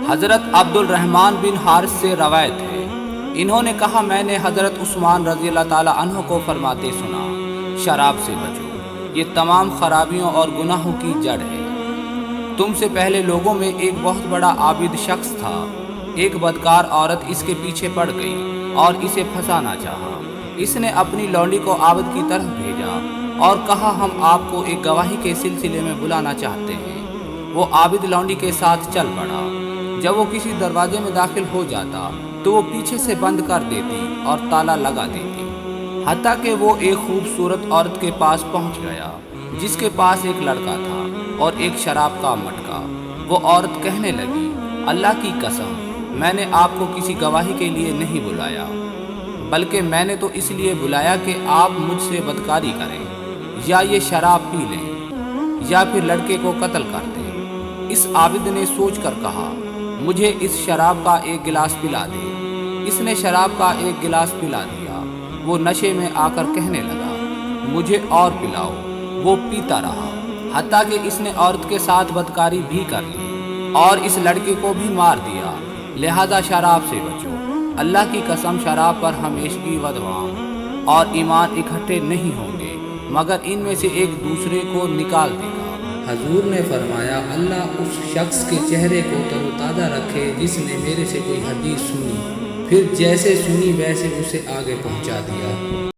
حضرت عبد الرحمن بن حارث سے روایت ہے، انہوں نے کہا میں نے حضرت عثمان رضی اللہ تعالیٰ عنہ کو فرماتے سنا، شراب سے بچو، یہ تمام خرابیوں اور گناہوں کی جڑ ہے۔ تم سے پہلے لوگوں میں ایک بہت بڑا عابد شخص تھا، ایک بدکار عورت اس کے پیچھے پڑ گئی اور اسے پھنسانا چاہا۔ اس نے اپنی لونڈی کو عابد کی طرف بھیجا اور کہا ہم آپ کو ایک گواہی کے سلسلے میں بلانا چاہتے ہیں۔ وہ عابد لونڈی کے ساتھ چل پڑا۔ جب وہ کسی دروازے میں داخل ہو جاتا تو وہ پیچھے سے بند کر دیتی اور تالا لگا دیتی، حتیٰ کہ وہ ایک خوبصورت عورت کے پاس پہنچ گیا جس کے پاس ایک لڑکا تھا اور ایک شراب کا مٹکا۔ وہ عورت کہنے لگی، اللہ کی قسم، میں نے آپ کو کسی گواہی کے لیے نہیں بلایا، بلکہ میں نے تو اس لیے بلایا کہ آپ مجھ سے بدکاری کریں، یا یہ شراب پی لیں یا پھر لڑکے کو قتل کر دیں۔ اس عابد نے سوچ کر کہا، مجھے اس شراب کا ایک گلاس پلا دے۔ اس نے شراب کا ایک گلاس پلا دیا۔ وہ نشے میں آ کر کہنے لگا، مجھے اور پلاؤ۔ وہ پیتا رہا، حتیٰ کہ اس نے عورت کے ساتھ بدکاری بھی کر لی اور اس لڑکے کو بھی مار دیا۔ لہذا شراب سے بچو، اللہ کی قسم شراب پر ہمیشگی و دوام اور ایمان اکٹھے نہیں ہوں گے، مگر ان میں سے ایک دوسرے کو نکال دے گا۔ حضور نے فرمایا، اللہ اس شخص کے چہرے کو تر و تازہ رکھے جس نے میرے سے کوئی حدیث سنی، پھر جیسے سنی ویسے اسے آگے پہنچا دیا۔